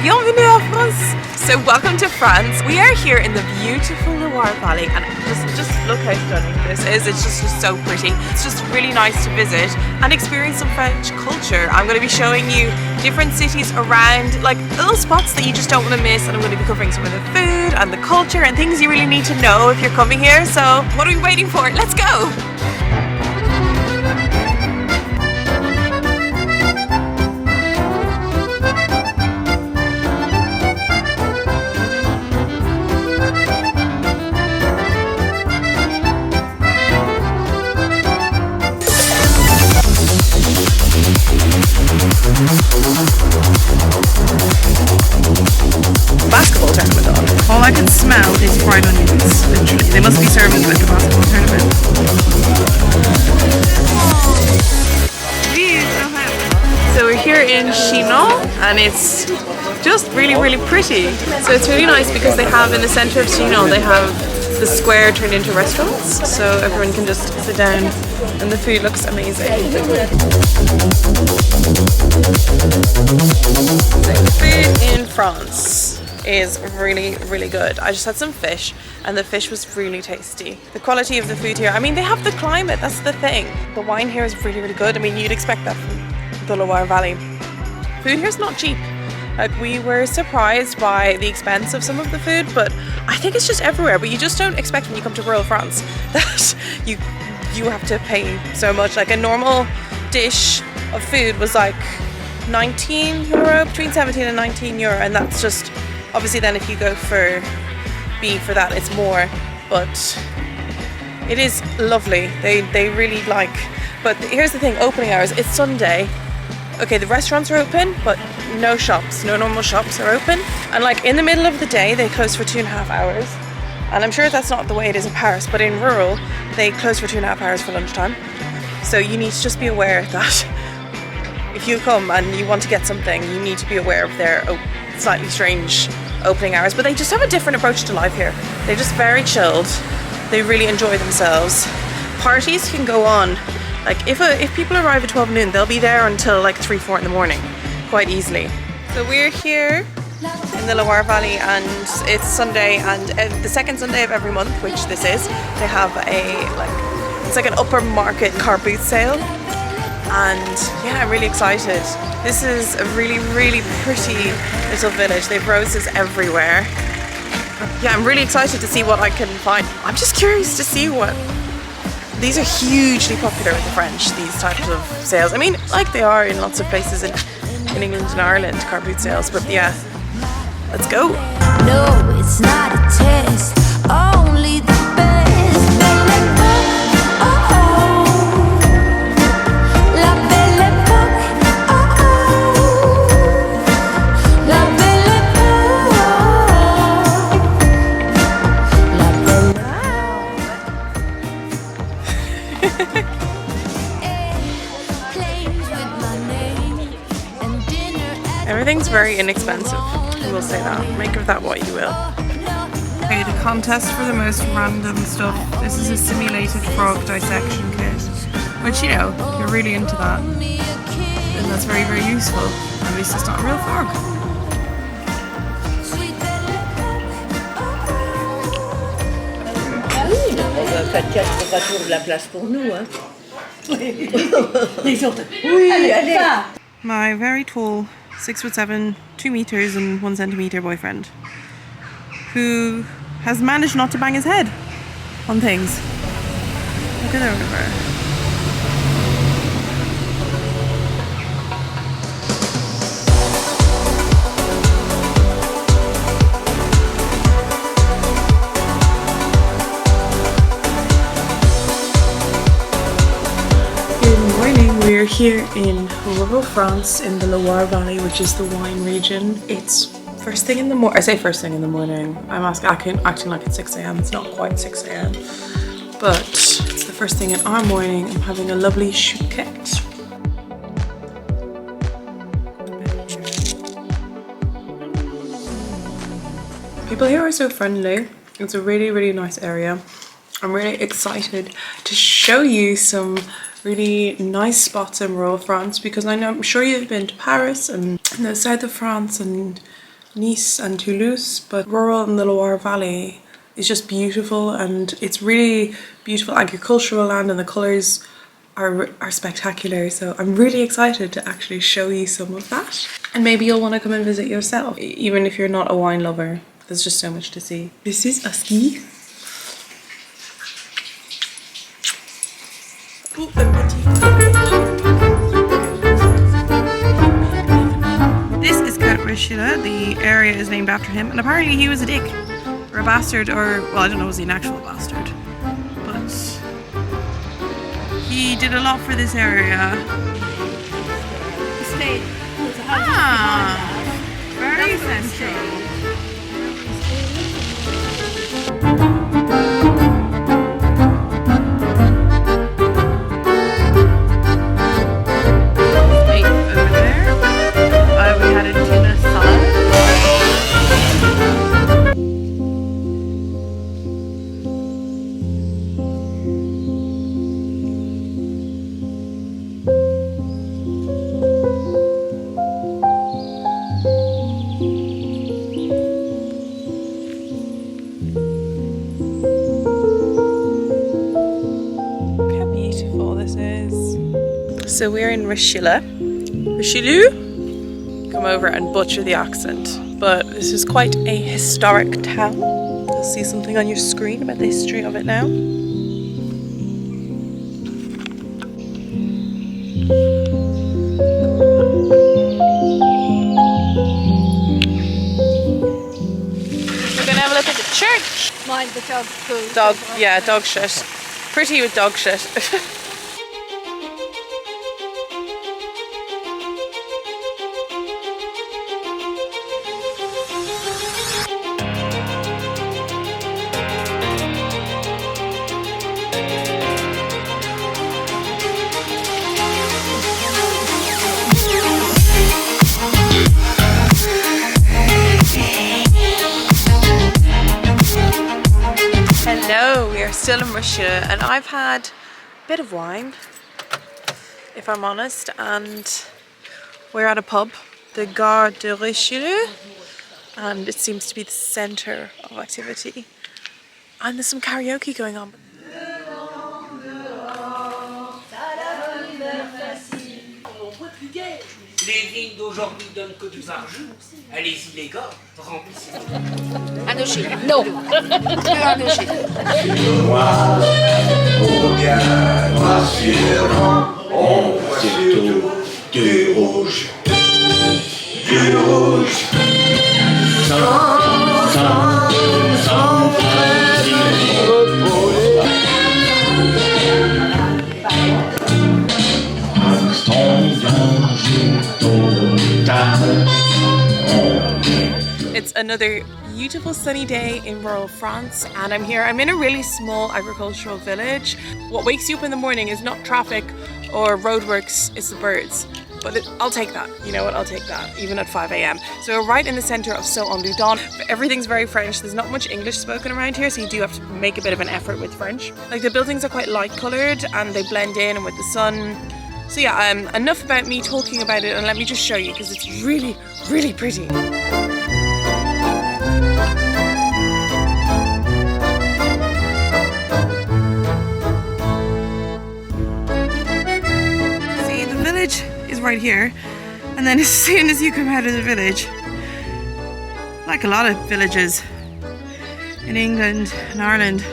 Bienvenue en France! So welcome to France. We are here in the beautiful Loire Valley and just look how stunning this is. It's just so pretty. It's just really nice to visit and experience some French culture. I'm going to be showing you different cities around, like little spots that you just don't want to miss, and I'm going to be covering some of the food and the culture and things you really need to know if you're coming here. So what are we waiting for? Let's go! Basketball tournament on. All I can smell is fried onions, literally. They must be serving you at the basketball tournament. So we're here in Chinon and it's just really pretty. So it's really nice because they have in the centre of Chinon, they have the square turned into restaurants, so everyone can just sit down and the food looks amazing. The food in France is really good. I just had some fish and the fish was really tasty. The quality of the food here, I mean, they have the climate, that's the thing. The wine here is really good. I mean, you'd expect that from the Loire Valley. Food here is not cheap. Like, we were surprised by the expense of some of the food, but I think it's just everywhere. But you just don't expect when you come to rural France that you have to pay so much. Like, a normal dish of food was like €19, between 17 and €19, and that's just, obviously then if you go for beef for that it's more, but it is lovely. They really like, but here's the thing, opening hours, it's Sunday. Okay, the restaurants are open, but no shops, no normal shops are open. And like in the middle of the day, they close for 2.5 hours. And I'm sure that's not the way it is in Paris, but in rural, they close for 2.5 hours for lunchtime. So you need to just be aware that if you come and you want to get something, you need to be aware of their slightly strange opening hours. But they just have a different approach to life here. They're just very chilled. They really enjoy themselves. Parties can go on. Like if people arrive at 12 noon, they'll be there until like 3-4 in the morning, quite easily. So we're here in the Loire Valley and it's Sunday, and the second Sunday of every month, which this is, they have it's like an upper market car boot sale. And yeah, I'm really excited. This is a really pretty little village. They have roses everywhere. Yeah, I'm really excited to see what I can find. I'm just curious to see what. These are hugely popular with the French, these types of sales. I mean, like they are in lots of places in England and Ireland, car boot sales, but yeah, let's go. No, it's not a test, only the best. Everything's very inexpensive, I will say that. Make of that what you will. Okay, the contest for the most random stuff. This is a simulated frog dissection kit, which, you know, you're really into that. And that's very useful. At least it's not a real frog. My very tall 6'7", 2 meters and 1 centimeter boyfriend, who has managed not to bang his head on things. Look at that river. We're here in rural France in the Loire Valley, which is the wine region. It's first thing in the morning. I say first thing in the morning. I'm acting like it's 6 a.m. It's not quite 6 a.m. But it's the first thing in our morning. I'm having a lovely chouquette. People here are so friendly. It's a really nice area. I'm really excited to show you some really nice spots in rural France, because I'm sure you've been to Paris and the south of France and Nice and Toulouse, but rural in the Loire Valley is just beautiful, and it's really beautiful agricultural land, and the colours are spectacular. So I'm really excited to actually show you some of that, and maybe you'll want to come and visit yourself, even if you're not a wine lover. There's just so much to see. This is a ski. This is Count Richelieu. The area is named after him, and apparently he was a dick or a bastard, or well, I don't know, was he an actual bastard? But he did a lot for this area. Very central. So we're in Richelieu. Come over and butcher the accent. But this is quite a historic town. You'll see something on your screen about the history of it now. We're gonna have a look at the church. Mind the dog poo. Dog, yeah, dog shit. Pretty with dog shit. Hello, we are still in Richelieu, and I've had a bit of wine, if I'm honest, and we're at a pub, the Gare de Richelieu, and it seems to be the centre of activity. And there's some karaoke going on. Les vignes d'aujourd'hui donnent que du vin rouge. Allez-y les gars, remplissez. Indochine. Non. Indochine. Noir, au bien noir sur blanc, on voit surtout du rouge. Du rouge. Sans It's another beautiful sunny day in rural France, and I'm in a really small agricultural village. What wakes you up in the morning is not traffic or roadworks, it's the birds. But I'll take that, you know what, I'll take that, even at 5 a.m. So we're right in the centre of Ceaux-en-Loudun. Everything's very French, there's not much English spoken around here, so you do have to make a bit of an effort with French. Like, the buildings are quite light coloured and they blend in and with the sun. So yeah, enough about me talking about it, and let me just show you, because it's really, really pretty. See, the village is right here, and then as soon as you come out of the village, like a lot of villages in England and Ireland,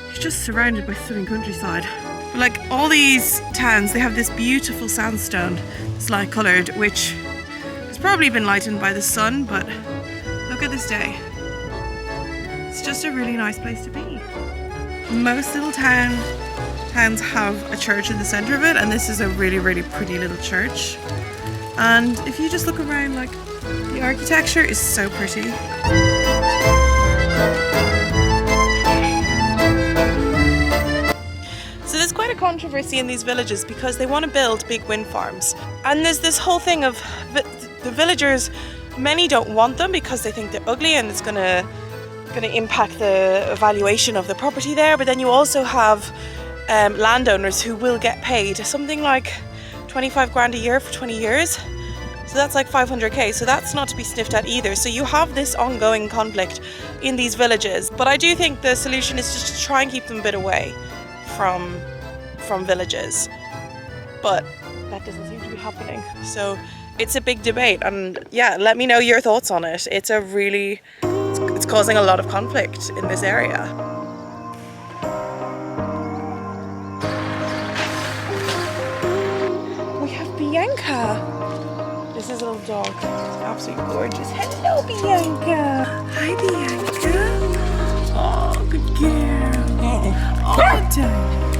you're just surrounded by stunning countryside. But like all these towns, they have this beautiful sandstone, it's light coloured, which has probably been lightened by the sun, but look at this day. It's just a really nice place to be. Most little towns have a church in the centre of it, and this is a really, really pretty little church. And if you just look around, like, the architecture is so pretty. So there's quite a controversy in these villages because they want to build big wind farms. And there's this whole thing of the villagers, many don't want them because they think they're ugly and it's going to impact the valuation of the property there. But then you also have landowners who will get paid something like 25 grand a year for 20 years. So that's like 500k, so that's not to be sniffed at either. So you have this ongoing conflict in these villages, but I do think the solution is just to try and keep them a bit away from villages, but that doesn't seem to be happening. So it's a big debate, and yeah, let me know your thoughts on it. It's causing a lot of conflict in this area. We have Bianca. This is a little dog. It's absolutely gorgeous. Hello, Bianca. Hi, Bianca. Oh, good girl. Oh, good time.